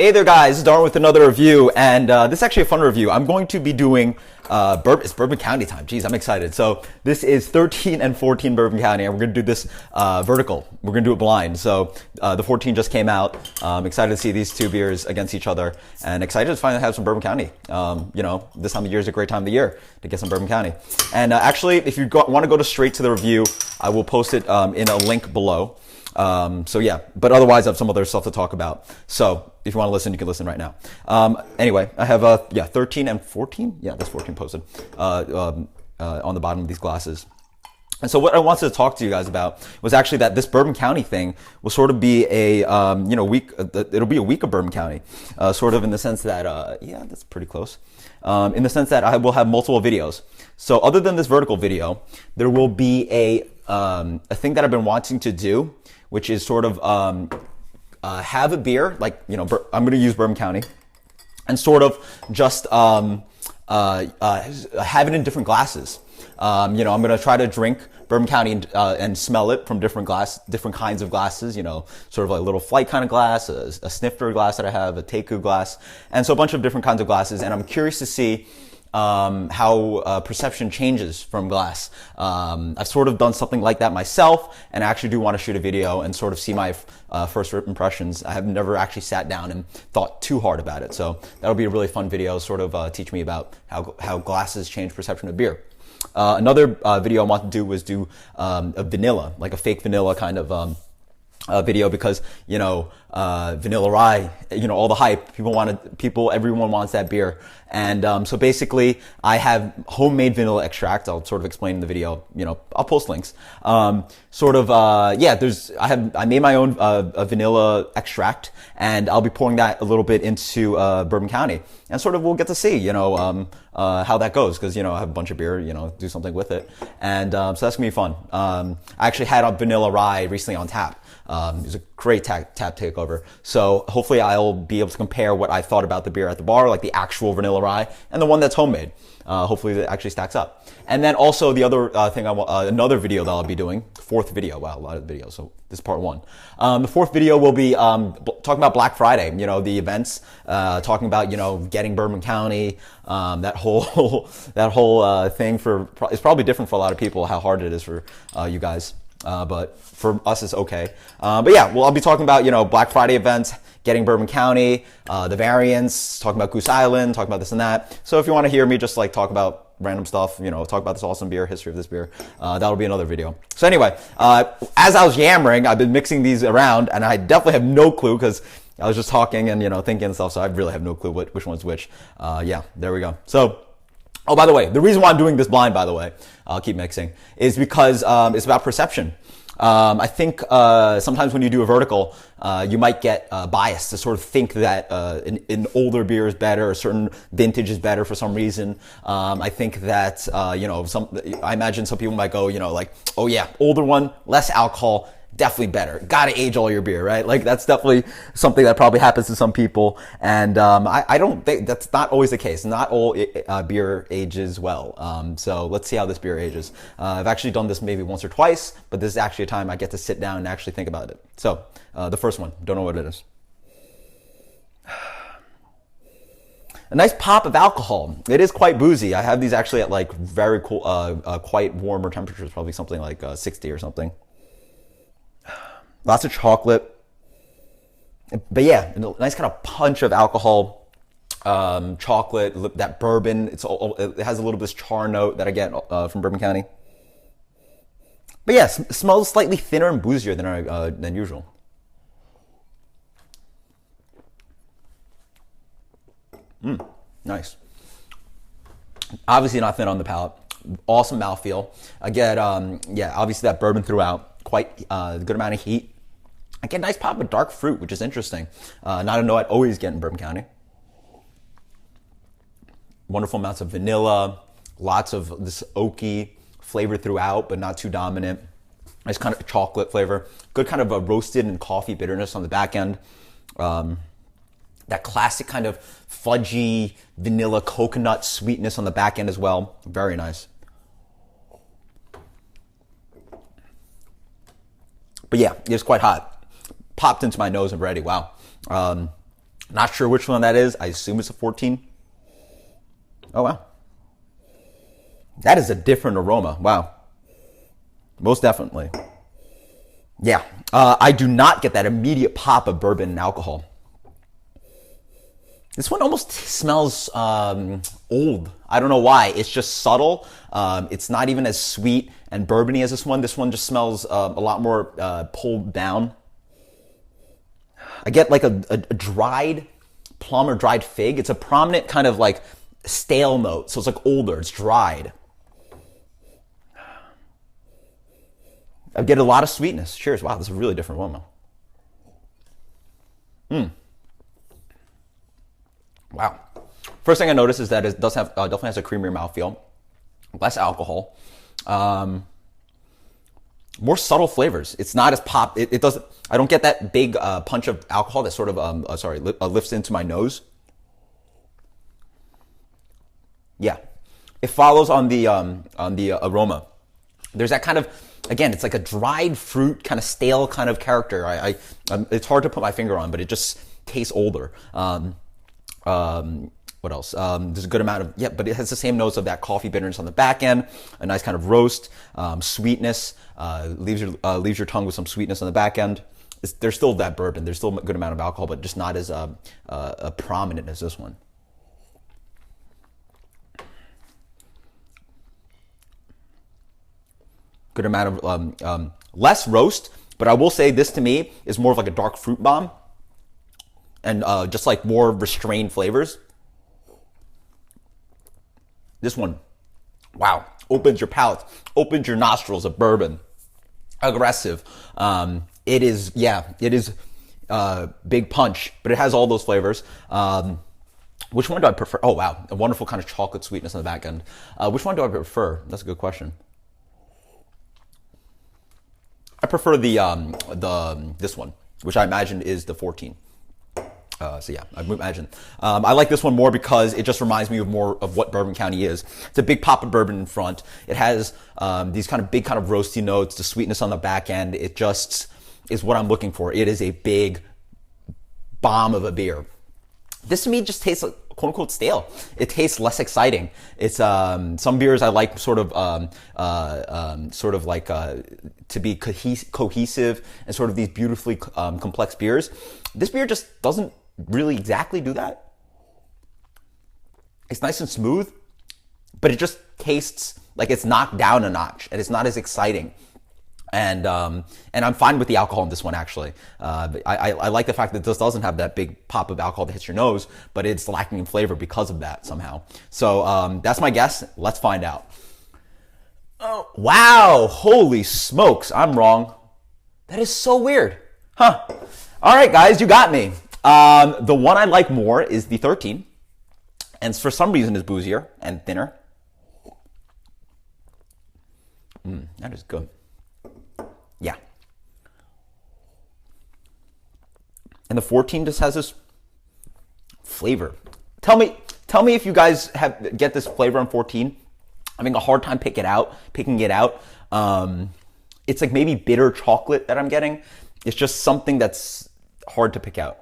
Hey there guys, it's Darwin with another review, and this is actually a fun review. I'm going to be doing, it's Bourbon County time. Jeez, I'm excited. So this is 13 and 14 Bourbon County, and we're going to do this vertical. We're going to do it blind. So the 14 just came out. I'm excited to see these two beers against each other, and excited to finally have some Bourbon County. You know, this time of year is a great time of the year to get some Bourbon County. And actually, if you want to go straight to the review, I will post it in a link below. So yeah, but otherwise I have some other stuff to talk about. So if you want to listen, you can listen right now. Anyway, I have 13 and 14. Yeah, that's 14 posted on the bottom of these glasses. And so what I wanted to talk to you guys about was actually that this Bourbon County thing will sort of be a week. It'll be a week of Bourbon County, sort of in the sense that yeah, that's pretty close. In the sense that I will have multiple videos. So other than this vertical video, there will be a thing that I've been wanting to do, which is sort of have a beer, like, you know, I'm going to use Bourbon County, and sort of just have it in different glasses. You know, I'm going to try to drink Bourbon County and smell it from different kinds of glasses, you know, sort of like a little flight kind of glass, a snifter glass that I have, a Teku glass, and so a bunch of different kinds of glasses. And I'm curious to see how perception changes from glass. I've sort of done something like that myself, and I actually do want to shoot a video and sort of see my first impressions. I have never actually sat down and thought too hard about it, so that'll be a really fun video, sort of teach me about how glasses change perception of beer. Another video I want to do was do a vanilla, like a fake vanilla kind of video, because, you know, vanilla rye, you know, all the hype, everyone wants that beer. And so basically I have homemade vanilla extract. I'll sort of explain in the video, you know, I'll post links. I made my own vanilla extract, and I'll be pouring that a little bit into Bourbon County, and sort of we'll get to see, you know, how that goes, because, you know, I have a bunch of beer, you know, do something with it. And so that's gonna be fun. I actually had a vanilla rye recently on tap. It was a great tap takeover. So hopefully I'll be able to compare what I thought about the beer at the bar, like the actual vanilla rye, and the one that's homemade. Hopefully it actually stacks up. And then also the other thing another video that I'll be doing, fourth video. Wow, a lot of videos. So this is part one. The fourth video will be talking about Black Friday. You know, the events, talking about, you know, getting Bourbon County. That whole thing is probably different for a lot of people, how hard it is for you guys. But for us, it's okay. But yeah, well, I'll be talking about, you know, Black Friday events, getting Bourbon County, the variants, talking about Goose Island, talking about this and that. So if you want to hear me just like talk about random stuff, you know, talk about this awesome beer, history of this beer, that'll be another video. So anyway, as I was yammering, I've been mixing these around, and I definitely have no clue, because I was just talking and, you know, thinking and stuff. So I really have no clue which one's which. Yeah, there we go. So, oh, by the way, the reason why I'm doing this blind, by the way, I'll keep mixing, is because it's about perception. I think sometimes when you do a vertical, you might get biased to sort of think that an older beer is better, a certain vintage is better for some reason. I think that, you know, I imagine some people might go, you know, like, oh yeah, older one, less alcohol, definitely better. Gotta age all your beer, right? Like, that's definitely something that probably happens to some people. And I don't think that's not always the case. Not all beer ages well. So let's see how this beer ages. I've actually done this maybe once or twice, but this is actually a time I get to sit down and actually think about it. So the first one, don't know what it is. A nice pop of alcohol. It is quite boozy. I have these actually at like very cool, quite warmer temperatures, probably something like 60 or something. Lots of chocolate, but yeah, a nice kind of punch of alcohol, chocolate, that bourbon. It has a little bit of this char note that I get from Bourbon County. But yeah, smells slightly thinner and boozier than usual. Nice. Obviously not thin on the palate. Awesome mouthfeel. I get yeah, obviously that bourbon throughout. Quite a good amount of heat. I get a nice pop of dark fruit, which is interesting. Not a note I'd always get in Bourbon County. Wonderful amounts of vanilla, lots of this oaky flavor throughout, but not too dominant. Nice kind of chocolate flavor. Good kind of a roasted and coffee bitterness on the back end. That classic kind of fudgy vanilla coconut sweetness on the back end as well. Very nice. But yeah, it's quite hot. Popped into my nose already. Wow. Not sure which one that is. I assume it's a 14. Oh, wow. That is a different aroma. Wow. Most definitely. Yeah. I do not get that immediate pop of bourbon and alcohol. This one almost smells old. I don't know why. It's just subtle. It's not even as sweet and bourbony as this one. This one just smells a lot more pulled down. I get like a dried plum or dried fig. It's a prominent kind of like stale note. So it's like older. It's dried. I get a lot of sweetness. Cheers. Wow, this is a really different aroma. Wow. First thing I noticed is that it does have definitely has a creamier mouthfeel, less alcohol, more subtle flavors. It's not as pop. It doesn't. I don't get that big punch of alcohol that sort of lifts into my nose. Yeah, it follows on the aroma. There's that kind of, again, it's like a dried fruit, kind of stale kind of character. It's hard to put my finger on, but it just tastes older. What else? There's a good amount of, yeah, but it has the same notes of that coffee bitterness on the back end, a nice kind of roast, sweetness, leaves your tongue with some sweetness on the back end. There's still that bourbon. There's still a good amount of alcohol, but just not as prominent as this one. Good amount of, less roast, but I will say this to me is more of like a dark fruit bomb and just like more restrained flavors. This one, wow, opens your palate, opens your nostrils of bourbon. Aggressive. It is big punch, but it has all those flavors. Which one do I prefer? Oh, wow, a wonderful kind of chocolate sweetness on the back end. Which one do I prefer? That's a good question. I prefer this one, which I imagine is the 14. So yeah, I imagine. I like this one more because it just reminds me of more of what Bourbon County is. It's a big pop of bourbon in front. It has these kind of big kind of roasty notes, the sweetness on the back end. It just is what I'm looking for. It is a big bomb of a beer. This to me just tastes like, quote unquote, stale. It tastes less exciting. It's some beers I like sort of like to be cohesive and sort of these beautifully complex beers. This beer just doesn't really exactly do that. It's nice and smooth, but it just tastes like it's knocked down a notch and it's not as exciting. And I'm fine with the alcohol in this one, actually. I like the fact that this doesn't have that big pop of alcohol that hits your nose, but it's lacking in flavor because of that somehow. So that's my guess. Let's find out. Oh, wow. Holy smokes. I'm wrong. That is so weird. Huh. All right, guys, you got me. The one I like more is the 13. And for some reason is boozier and thinner. That is good. Yeah. And the 14 just has this flavor. Tell me if you guys get this flavor on 14. I'm having a hard time picking it out. It's like maybe bitter chocolate that I'm getting. It's just something that's hard to pick out.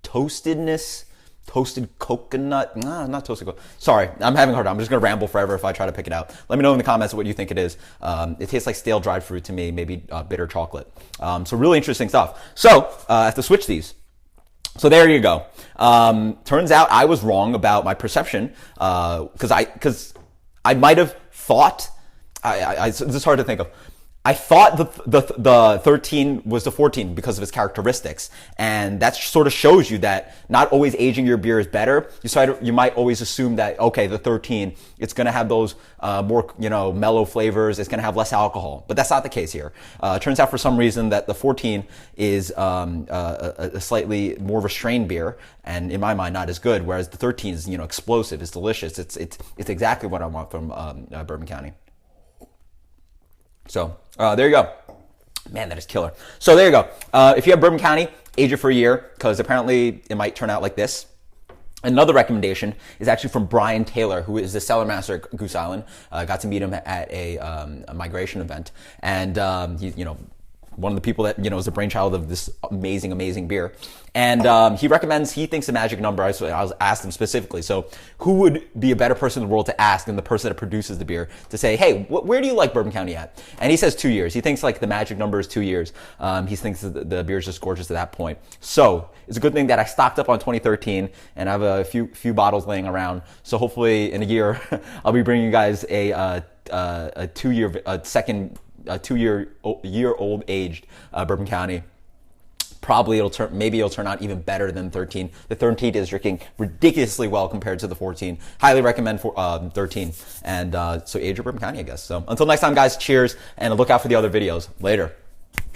Toastedness. Toasted coconut. Nah, not toasted coconut. Sorry, I'm having a hard time. I'm just going to ramble forever if I try to pick it out. Let me know in the comments what you think it is. It tastes like stale dried fruit to me, maybe bitter chocolate. So really interesting stuff. So I have to switch these. So there you go. Turns out I was wrong about my perception because I might have thought, this is hard to think of. I thought the 13 was the 14 because of its characteristics. And that sort of shows you that not always aging your beer is better. You might always assume that, okay, the 13, it's going to have those more, mellow flavors. It's going to have less alcohol. But that's not the case here. It turns out for some reason that the 14 is a slightly more restrained beer. And in my mind, not as good. Whereas the 13 is, explosive. It's delicious. It's exactly what I want from Bourbon County. So there you go. Man, that is killer. So there you go. If you have Bourbon County, age it for a year because apparently it might turn out like this. Another recommendation is actually from Brian Taylor, who is the cellar master at Goose Island. Got to meet him at a migration event, and he's one of the people that, is the brainchild of this amazing beer. And he thinks the magic number, I was asked him specifically, so who would be a better person in the world to ask than the person that produces the beer to say, hey, where do you like Bourbon County at? And he says 2 years. He thinks like the magic number is 2 years. He thinks that the beer is just gorgeous at that point. So it's a good thing that I stocked up on 2013 and I have a few bottles laying around. So hopefully in a year, I'll be bringing you guys a 2 year old aged Bourbon County. Probably maybe it'll turn out even better than 13. The 13 is drinking ridiculously well compared to the 14. Highly recommend for 13. And so age your Bourbon County, I guess. So until next time, guys, cheers, and look out for the other videos. Later.